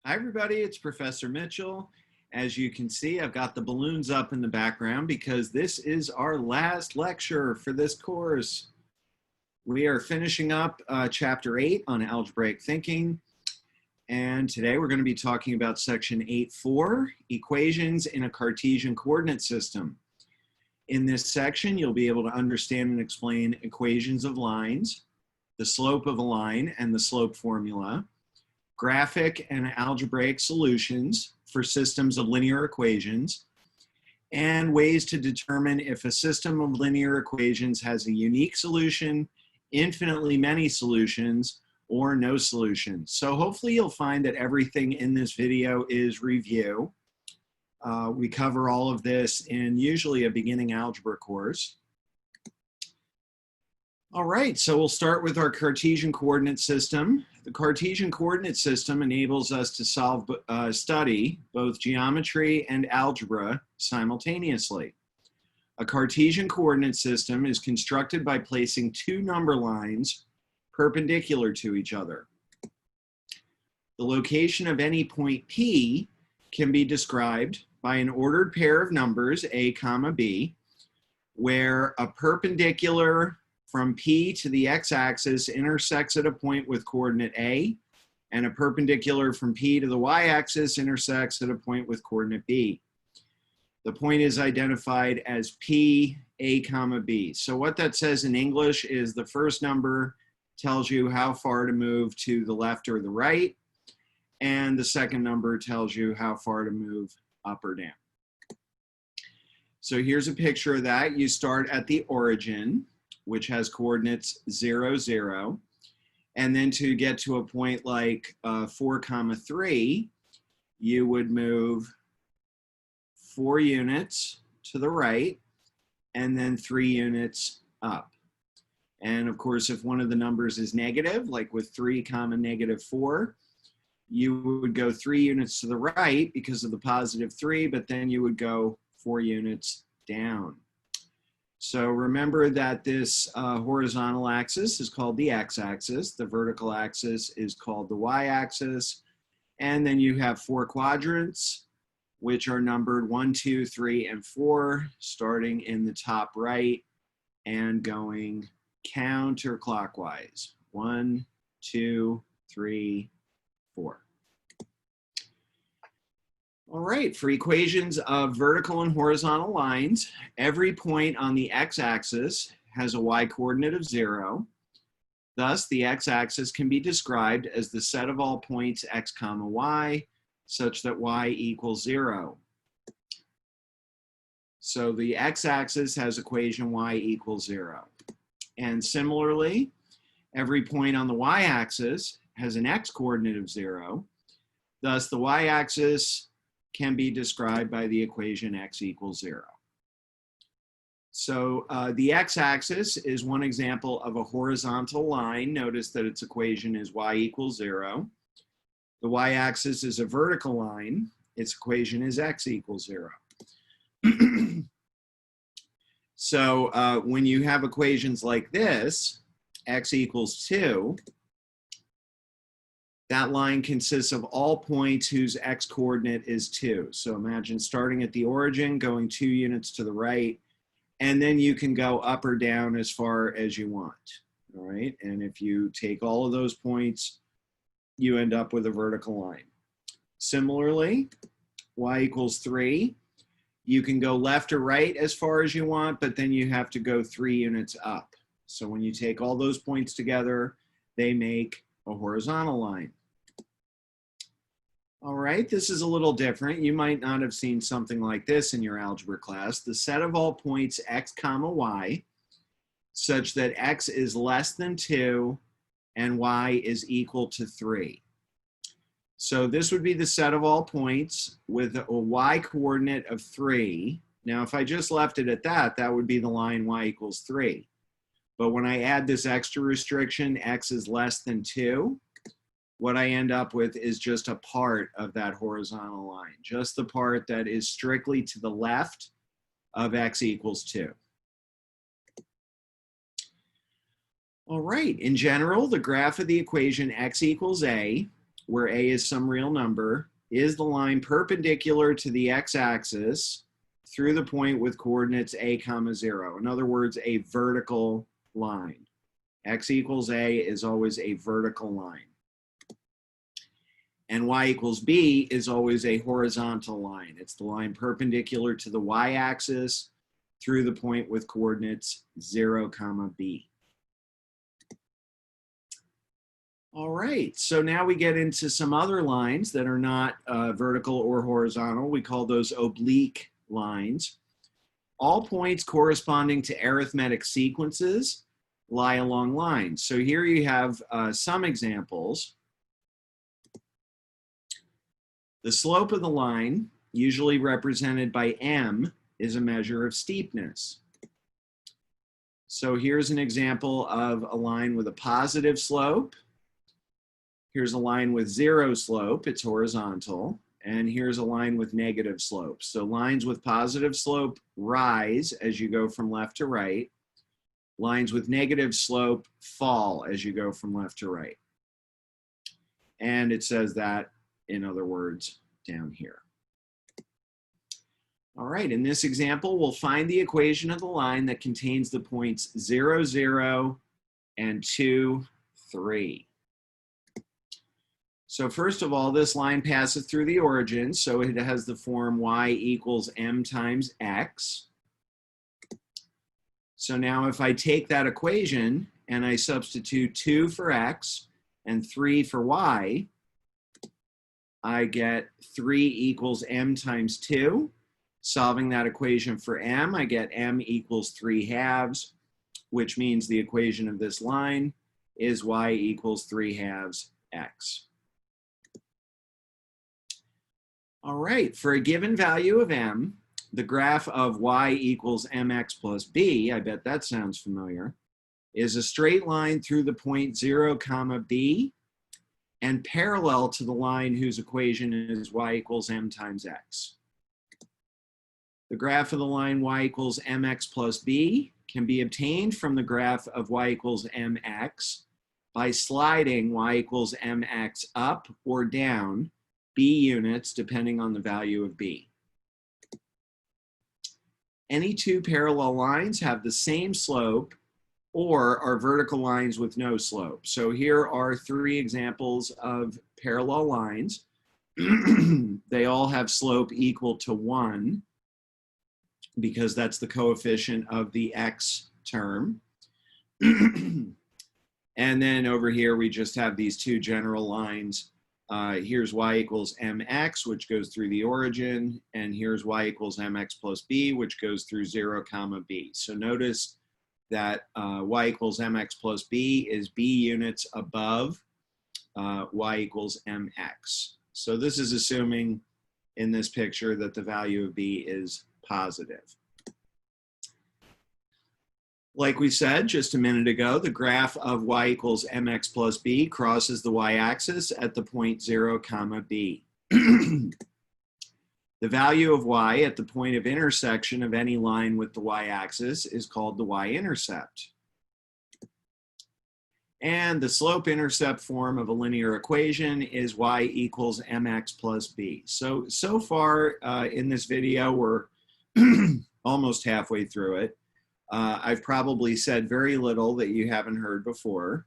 Hi everybody, it's Professor Mitchell. As you can see, I've got the balloons up in the background because this is our last lecture for this course. We are finishing up Chapter 8 on algebraic thinking, and today we're going to be talking about Section 8.4, Equations in a Cartesian Coordinate System. In this section, you'll be able to understand and explain equations of lines, the slope of a line and the slope formula, graphic and algebraic solutions for systems of linear equations, and ways to determine if a system of linear equations has a unique solution, infinitely many solutions, or no solutions. So hopefully you'll find that everything in this video is review. We cover all of this in usually a beginning algebra course. All right, so we'll start with our Cartesian coordinate system. The Cartesian coordinate system enables us to study both geometry and algebra simultaneously. A Cartesian coordinate system is constructed by placing two number lines perpendicular to each other. The location of any point P can be described by an ordered pair of numbers, A, B, where a perpendicular from P to the x-axis intersects at a point with coordinate A, and a perpendicular from P to the y-axis intersects at a point with coordinate B. The point is identified as P, A, B. So what that says in English is the first number tells you how far to move to the left or the right, and the second number tells you how far to move up or down. So here's a picture of that. You start at the origin, which has coordinates 0, 0. And then to get to a point like 4, 3, you would move 4 units to the right and then 3 units up. And of course, if one of the numbers is negative, like with 3, -4, you would go 3 units to the right because of the positive 3, but then you would go 4 units down. So remember that this horizontal axis is called the x-axis, the vertical axis is called the y-axis, and then you have 4 quadrants, which are numbered 1, 2, 3, and 4, starting in the top right and going counterclockwise. 1, 2, 3, 4. All right, for equations of vertical and horizontal lines, every point on the x-axis has a y-coordinate of 0. Thus, the x-axis can be described as the set of all points x, y, such that y equals 0. So the x-axis has equation y equals 0. And similarly, every point on the y-axis has an x-coordinate of 0. Thus, the y-axis can be described by the equation x equals 0. So the x-axis is one example of a horizontal line. Notice that its equation is y equals 0. The y-axis is a vertical line. Its equation is x equals 0. So when you have equations like this, x equals 2, that line consists of all points whose x-coordinate is 2. So imagine starting at the origin, going 2 units to the right, and then you can go up or down as far as you want, all right? And if you take all of those points, you end up with a vertical line. Similarly, y equals 3. You can go left or right as far as you want, but then you have to go 3 units up. So when you take all those points together, they make a horizontal line. All right, this is a little different. You might not have seen something like this in your algebra class. The set of all points x, y, such that x is less than 2 and y is equal to 3. So this would be the set of all points with a y-coordinate of 3. Now, if I just left it at that, that would be the line y equals 3. But when I add this extra restriction, x is less than 2, what I end up with is just a part of that horizontal line, just the part that is strictly to the left of x equals 2. All right, in general, the graph of the equation x equals a where a is some real number, is the line perpendicular to the x-axis through the point with coordinates a comma 0. In other words, a vertical line. X equals a is always a vertical line. And y equals b is always a horizontal line. It's the line perpendicular to the y-axis through the point with coordinates 0 comma b. All right, so now we get into some other lines that are not vertical or horizontal. We call those oblique lines. All points corresponding to arithmetic sequences lie along lines. So here you have some examples. The slope of the line, usually represented by m, is a measure of steepness. So here's an example of a line with a positive slope. Here's a line with 0 slope, it's horizontal. And here's a line with negative slope. So lines with positive slope rise as you go from left to right. Lines with negative slope fall as you go from left to right. And it says that, in other words, down here. All right, in this example, we'll find the equation of the line that contains the points 0, 0, and 2, 3. So first of all, this line passes through the origin, so it has the form y equals m times x. So now if I take that equation and I substitute 2 for x and 3 for y, I get 3 equals m times 2. Solving that equation for m, I get m equals 3 halves, which means the equation of this line is y equals 3 halves x. All right, for a given value of m, the graph of y equals mx plus b, I bet that sounds familiar, is a straight line through the point 0 comma b and parallel to the line whose equation is y equals m times x. The graph of the line y equals mx plus b can be obtained from the graph of y equals mx by sliding y equals mx up or down b units depending on the value of b. Any two parallel lines have the same slope or are vertical lines with no slope. So here are 3 examples of parallel lines. They all have slope equal to 1 because that's the coefficient of the x term. And then over here we just have these 2 general lines. Here's y equals mx, which goes through the origin, and here's y equals mx plus b, which goes through 0 comma b. So notice that y equals mx plus b is b units above y equals mx. So this is assuming in this picture that the value of b is positive. Like we said just a minute ago, the graph of y equals mx plus b crosses the y-axis at the point 0 comma b. The value of y at the point of intersection of any line with the y-axis is called the y-intercept. And the slope-intercept form of a linear equation is y equals mx plus b. So far in this video, we're almost halfway through it. I've probably said very little that you haven't heard before.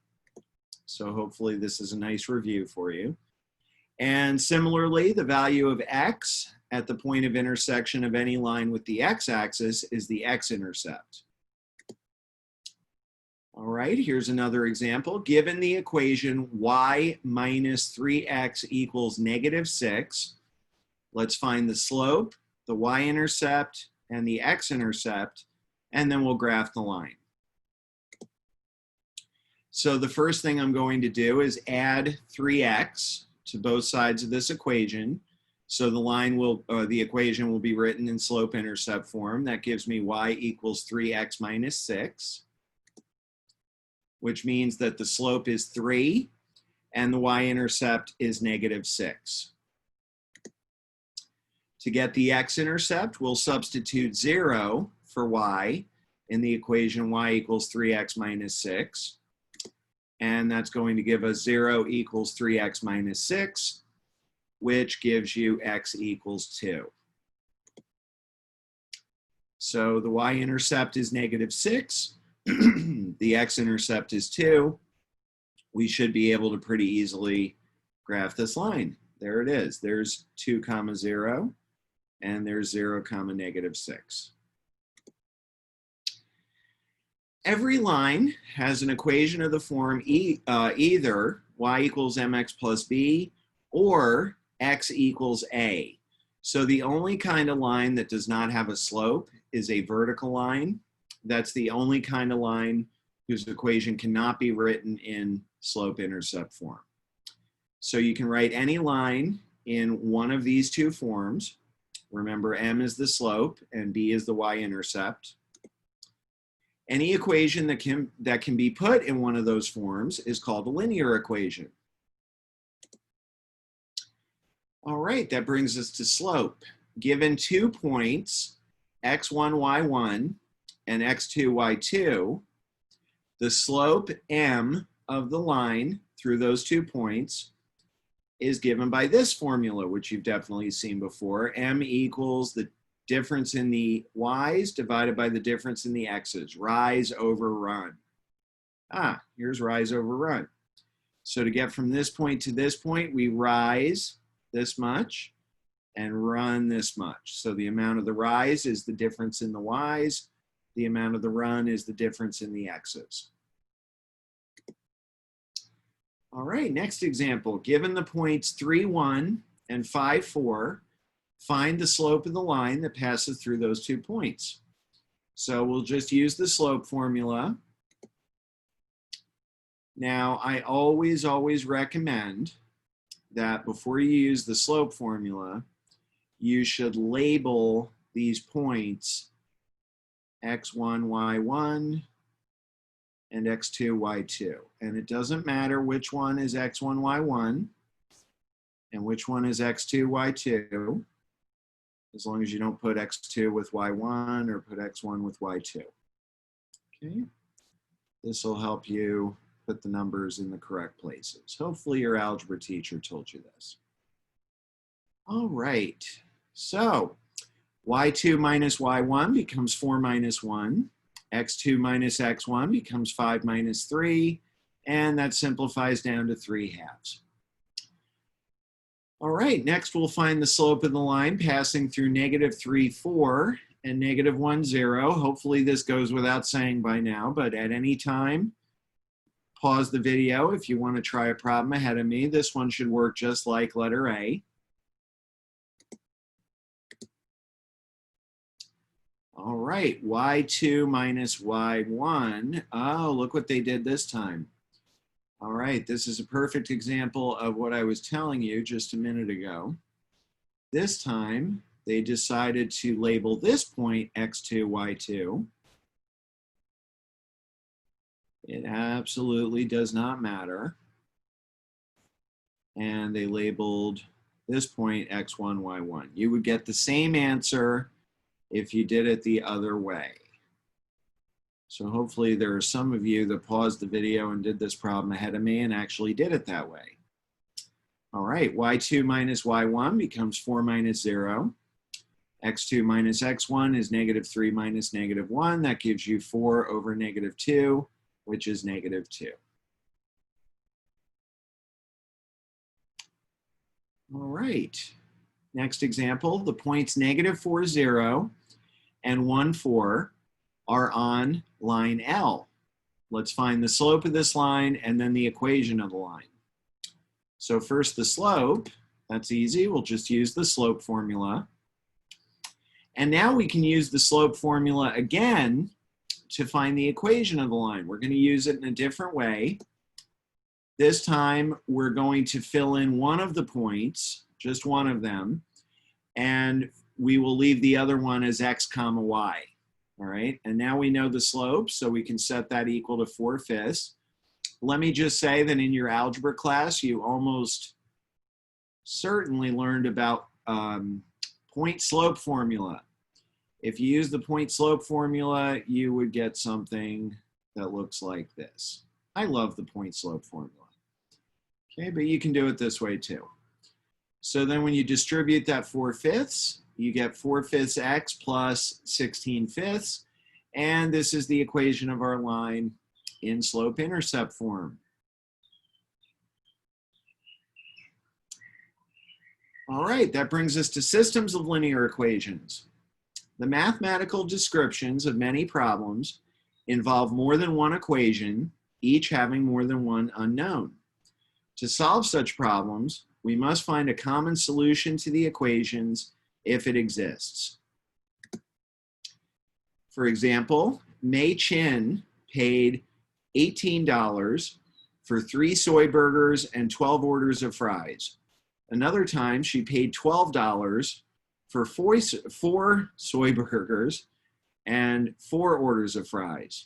So hopefully this is a nice review for you. And similarly, the value of x at the point of intersection of any line with the x-axis is the x-intercept. All right, here's another example. Given the equation y minus 3x equals -6, let's find the slope, the y-intercept, and the x-intercept, and then we'll graph the line. So the first thing I'm going to do is add 3x to both sides of this equation. So the equation will be written in slope-intercept form. That gives me y equals 3x minus 6, which means that the slope is 3 and the y-intercept is -6. To get the x-intercept, we'll substitute 0 for y in the equation y equals 3x minus 6. and that's going to give us 0 equals 3x minus 6, which gives you x equals 2. So the y-intercept is -6, the x-intercept is 2. We should be able to pretty easily graph this line. There it is. There's 2, 0, and there's 0, -6. Every line has an equation of the form either y equals mx plus b or x equals a. So the only kind of line that does not have a slope is a vertical line. That's the only kind of line whose equation cannot be written in slope-intercept form. So you can write any line in one of these two forms. Remember, m is the slope and b is the y-intercept. Any equation that can be put in one of those forms is called a linear equation. All right, that brings us to slope. Given 2 points, x1, y1, and x2, y2, the slope m of the line through those 2 points is given by this formula, which you've definitely seen before. M equals the difference in the y's divided by the difference in the x's. Rise over run. Here's rise over run. So to get from this point to this point, we rise this much and run this much. So the amount of the rise is the difference in the y's. The amount of the run is the difference in the x's. All right, next example. Given the points 3, 1 and 5, 4, find the slope of the line that passes through those 2 points. So we'll just use the slope formula. Now, I always recommend that before you use the slope formula, you should label these points x1, y1, and x2, y2. And it doesn't matter which one is x1, y1, and which one is x2, y2, as long as you don't put x2 with y1 or put x1 with y2. Okay, this will help you put the numbers in the correct places. Hopefully your algebra teacher told you this. All right, so y2 minus y1 becomes 4 minus 1. x2 minus x1 becomes 5 minus 3, and that simplifies down to 3/2. All right, next we'll find the slope of the line passing through -3, 4 and -1, 0. Hopefully this goes without saying by now, but at any time, pause the video if you want to try a problem ahead of me. This one should work just like letter A. All right, y2 minus y1. Oh, look what they did this time. All right, this is a perfect example of what I was telling you just a minute ago. This time, they decided to label this point x2, y2. It absolutely does not matter. And they labeled this point x1, y1. You would get the same answer if you did it the other way. So hopefully there are some of you that paused the video and did this problem ahead of me and actually did it that way. All right, y2 minus y1 becomes 4 minus 0. x2 minus x1 is -3 minus -1. That gives you 4 over -2, which is -2. All right, next example, the points -4, 0 and 1, 4 are on line L. Let's find the slope of this line and then the equation of the line. So first the slope, that's easy. We'll just use the slope formula. And now we can use the slope formula again to find the equation of the line. We're going to use it in a different way. This time we're going to fill in one of the points, just one of them, and we will leave the other one as x comma y. All right, and now we know the slope, so we can set that equal to 4/5. Let me just say that in your algebra class, you almost certainly learned about point slope formula. If you use the point slope formula, you would get something that looks like this. I love the point slope formula. Okay, but you can do it this way too. So then when you distribute that 4/5, you get 4/5 x plus 16/5. And this is the equation of our line in slope-intercept form. All right, that brings us to systems of linear equations. The mathematical descriptions of many problems involve more than one equation, each having more than one unknown. To solve such problems, we must find a common solution to the equations if it exists. For example, Mei Chin paid $18 for 3 soy burgers and 12 orders of fries. Another time, she paid $12 for 4 soy burgers and 4 orders of fries.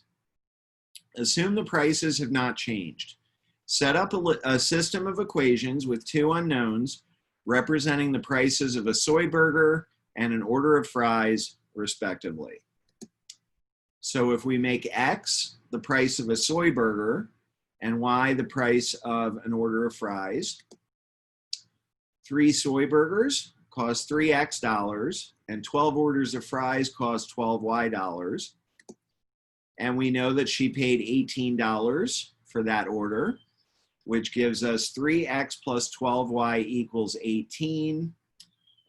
Assume the prices have not changed. Set up a system of equations with 2 unknowns representing the prices of a soy burger and an order of fries, respectively. So if we make X the price of a soy burger and Y the price of an order of fries, 3 soy burgers cost $3x and 12 orders of fries cost $12y. And we know that she paid $18 for that order, which gives us 3x plus 12y equals 18.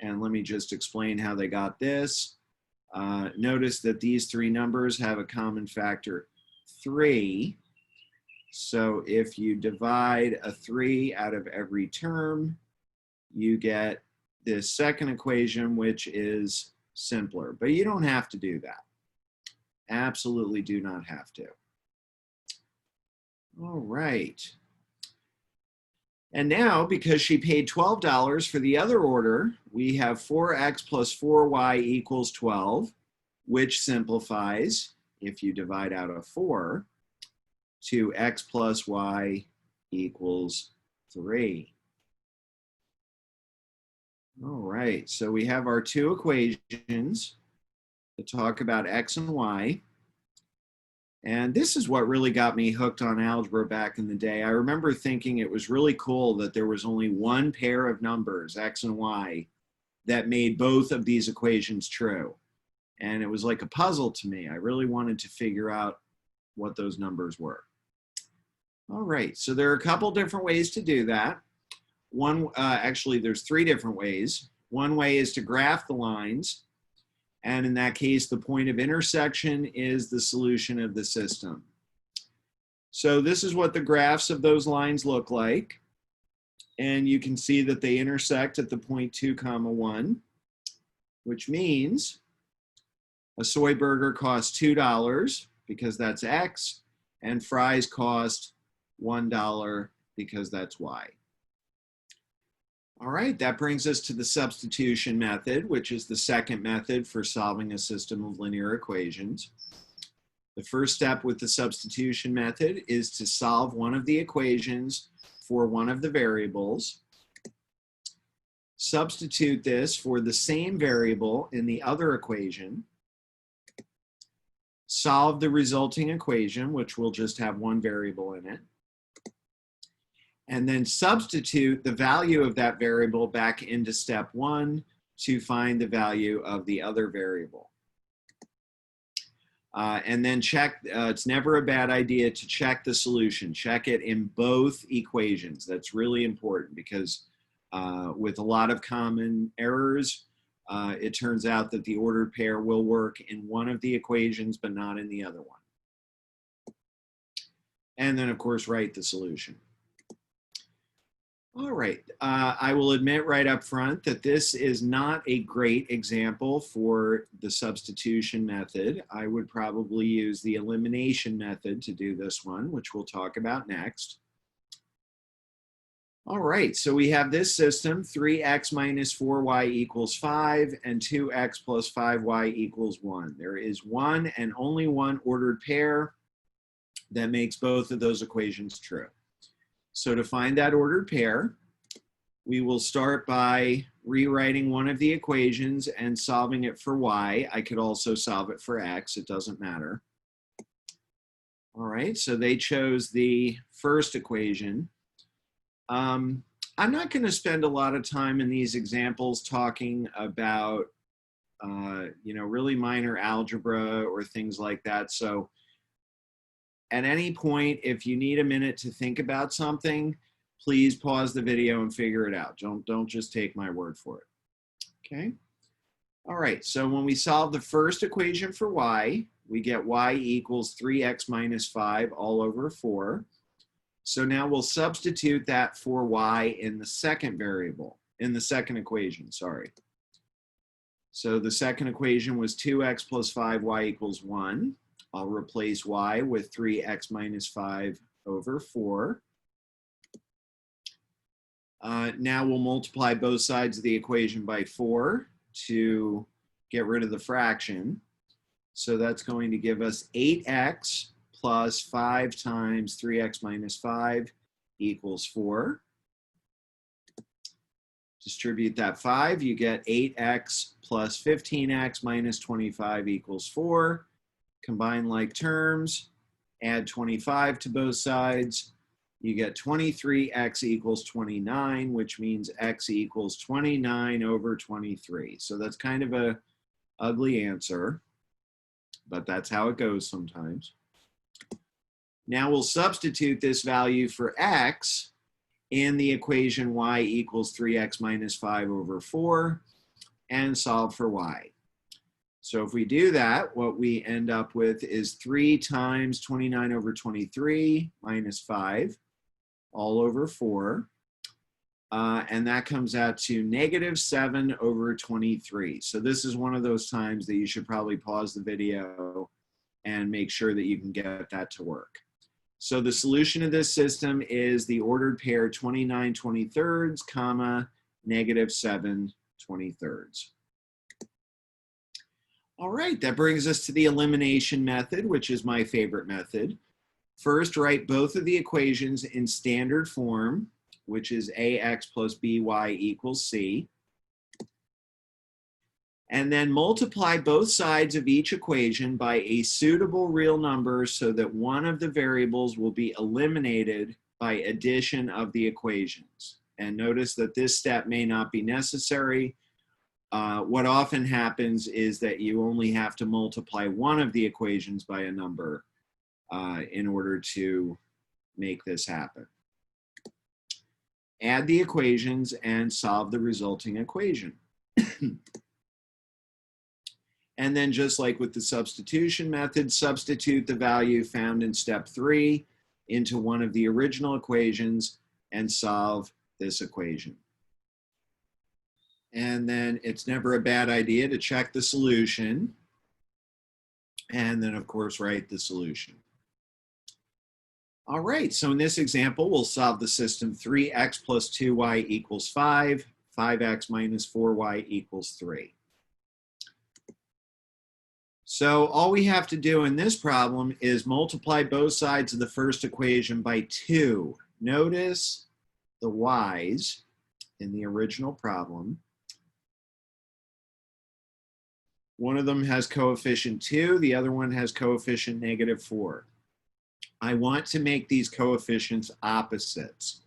And let me just explain how they got this. Notice that these 3 numbers have a common factor 3. So if you divide a 3 out of every term, you get this second equation, which is simpler. But you don't have to do that. Absolutely do not have to. All right. And now, because she paid $12 for the other order, we have 4x plus 4y equals 12, which simplifies, if you divide out a 4, to x plus y equals 3. All right, so we have our 2 equations to talk about x and y. And this is what really got me hooked on algebra back in the day. I remember thinking it was really cool that there was only one pair of numbers, x and y, that made both of these equations true. And it was like a puzzle to me. I really wanted to figure out what those numbers were. All right, so there are a couple different ways to do that. Actually, there's 3 different ways. One way is to graph the lines. And in that case, the point of intersection is the solution of the system. So this is what the graphs of those lines look like. And you can see that they intersect at the point 2, 1, which means a soy burger costs $2 because that's X, and fries cost $1 because that's Y. All right, that brings us to the substitution method, which is the second method for solving a system of linear equations. The first step with the substitution method is to solve one of the equations for one of the variables. Substitute this for the same variable in the other equation. Solve the resulting equation, which will just have one variable in it. And then substitute the value of that variable back into step 1 to find the value of the other variable. And then check, it's never a bad idea to check the solution. Check it in both equations. That's really important because with a lot of common errors, it turns out that the ordered pair will work in one of the equations but not in the other one. And then, of course, write the solution. All right, I will admit right up front that this is not a great example for the substitution method. I would probably use the elimination method to do this one, which we'll talk about next. All right, so we have this system, 3x minus 4y equals 5 and 2x plus 5y equals 1. There is one and only one ordered pair that makes both of those equations true. So to find that ordered pair, we will start by rewriting one of the equations and solving it for y. I could also solve it for x, it doesn't matter. All right, so they chose the first equation. I'm not going to spend a lot of time in these examples talking about, really minor algebra or things like that. So at any point, if you need a minute to think about something, please pause the video and figure it out. Don't just take my word for it. Okay. All right, so when we solve the first equation for y, we get y equals 3x minus 5 all over 4. So now we'll substitute that for y in the second variable, in the second equation, sorry. So the second equation was 2x plus 5y equals 1. I'll replace y with 3x minus 5 over 4. Now we'll multiply both sides of the equation by 4 to get rid of the fraction. So that's going to give us 8x plus 5 times 3x minus 5 equals 4. Distribute that 5, you get 8x plus 15x minus 25 equals 4. Combine like terms, add 25 to both sides. You get 23x equals 29, which means x equals 29 over 23. So that's kind of a ugly answer, but that's how it goes sometimes. Now we'll substitute this value for x in the equation y equals 3x minus 5 over 4 and solve for y. So if we do that, what we end up with is 3 times 29 over 23 minus 5 all over 4. And that comes out to negative 7 over 23. So this is one of those times that you should probably pause the video and make sure that you can get that to work. So the solution of this system is the ordered pair 29 23rds, comma, negative 7 23rds. All right, that brings us to the elimination method, which is my favorite method. First, write both of the equations in standard form, which is ax plus by equals c. And then multiply both sides of each equation by a suitable real number so that one of the variables will be eliminated by addition of the equations. And notice that this step may not be necessary. What often happens is that you only have to multiply one of the equations by a number in order to make this happen. Add the equations and solve the resulting equation. And then just like with the substitution method, substitute the value found in step 3 into one of the original equations and solve this equation. And then it's never a bad idea to check the solution. And then of course, write the solution. All right, so in this example, we'll solve the system 3x plus 2y equals 5, 5x minus 4y equals 3. So all we have to do in this problem is multiply both sides of the first equation by 2. Notice the y's in the original problem. One of them has coefficient 2, the other one has coefficient negative 4. I want to make these coefficients opposites.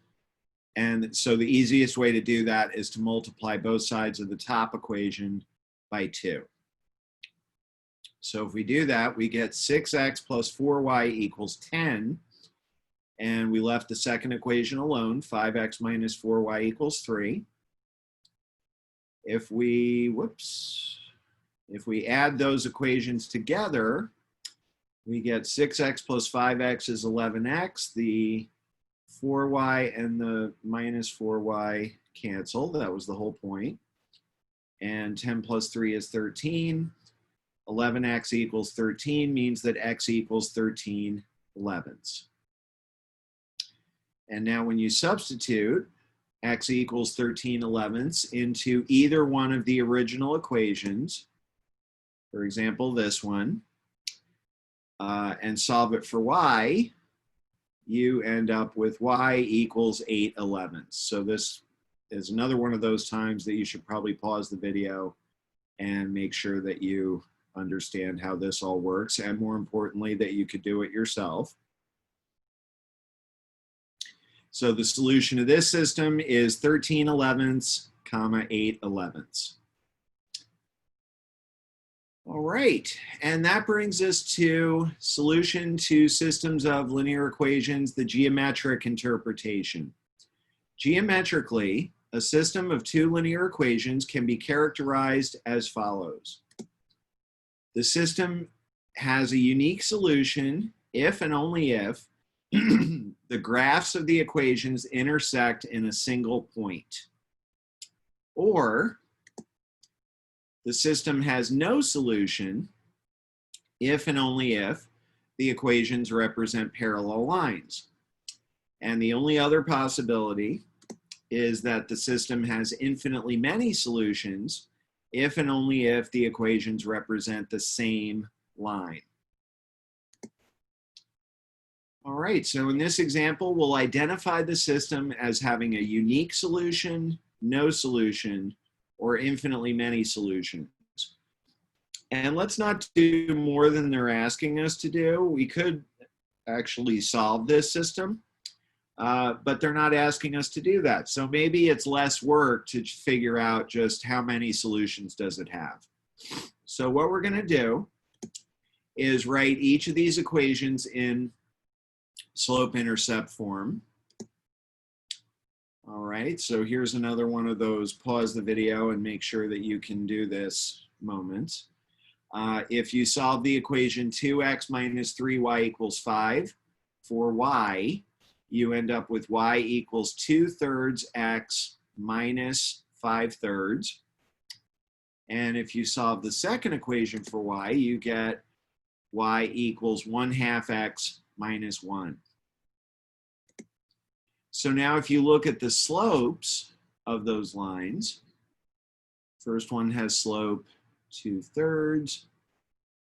And so the easiest way to do that is to multiply both sides of the top equation by 2. So if we do that, we get 6x plus 4y equals 10. And we left the second equation alone, 5x minus 4y equals 3. If we add those equations together, we get 6x plus 5x is 11x. The 4y and the minus 4y cancel. That was the whole point. And 10 plus 3 is 13. 11x equals 13 means that x equals 13 elevenths. And now when you substitute x equals 13 elevenths into either one of the original equations, for example, this one, and solve it for y, you end up with y equals 8 elevenths. So this is another one of those times that you should probably pause the video and make sure that you understand how this all works, and more importantly, that you could do it yourself. So the solution to this system is 13/11, 8/11. All right, and that brings us to solution to systems of linear equations, the geometric interpretation. Geometrically, a system of two linear equations can be characterized as follows. The system has a unique solution if and only if the graphs of the equations intersect in a single point. Or the system has no solution if and only if the equations represent parallel lines. And the only other possibility is that the system has infinitely many solutions if and only if the equations represent the same line. All right, so in this example, we'll identify the system as having a unique solution, no solution, or infinitely many solutions. And let's not do more than they're asking us to do. We could actually solve this system, but they're not asking us to do that. So maybe it's less work to figure out just how many solutions does it have. So what we're going to do is write each of these equations in slope-intercept form. All right, so here's another one of those pause the video and make sure that you can do this moments. If you solve the equation 2x minus 3y equals 5 for y, you end up with y equals 2/3 x minus 5/3. And if you solve the second equation for y, you get y equals 1/2 x minus 1. So now if you look at the slopes of those lines, first one has slope 2/3,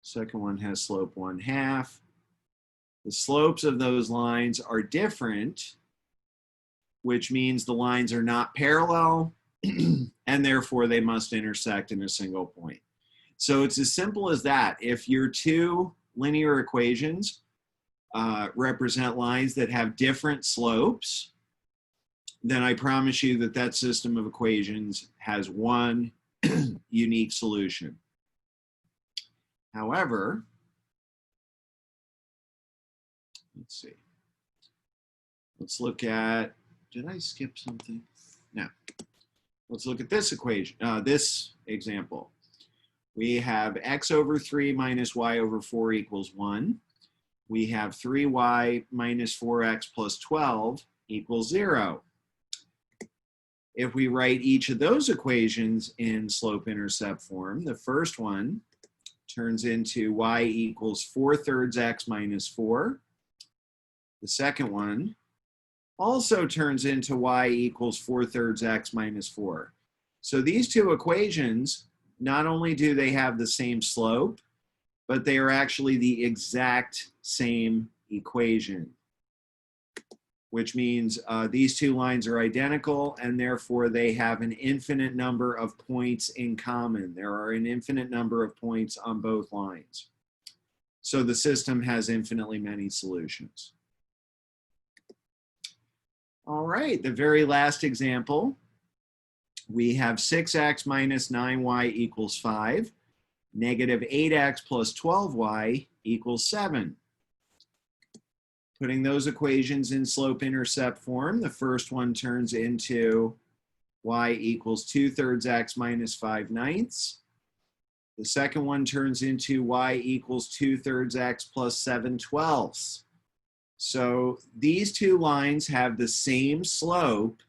second one has slope 1/2. The slopes of those lines are different, which means the lines are not parallel, and therefore they must intersect in a single point. So it's as simple as that. If your two linear equations represent lines that have different slopes, then I promise you that that system of equations has one unique solution. However, let's see. Let's look at, did I skip something? No. Let's look at this equation, this example. We have x over 3 minus y over 4 equals 1. We have 3y minus 4x plus 12 equals 0. If we write each of those equations in slope-intercept form, the first one turns into y equals 4/3 x minus 4. The second one also turns into y equals 4/3 x minus 4. So these two equations, not only do they have the same slope, but they are actually the exact same equation, which means these two lines are identical, and therefore they have an infinite number of points in common. There are an infinite number of points on both lines. So the system has infinitely many solutions. All right, the very last example, we have 6x minus 9y equals 5, negative 8x plus 12y equals 7. Putting those equations in slope-intercept form, the first one turns into y equals 2/3 x minus 5/9. The second one turns into y equals 2/3 x plus 7/12. So these two lines have the same slope,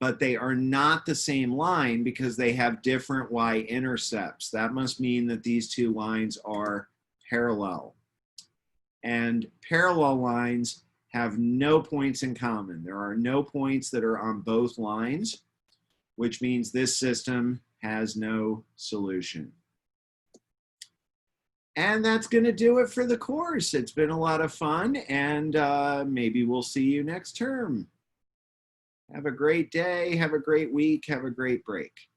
but they are not the same line because they have different y-intercepts. That must mean that these two lines are parallel. And parallel lines have no points in common. There are no points that are on both lines, which means this system has no solution. And that's going to do it for the course. It's been a lot of fun, and maybe we'll see you next term. Have a great day, have a great week, have a great break.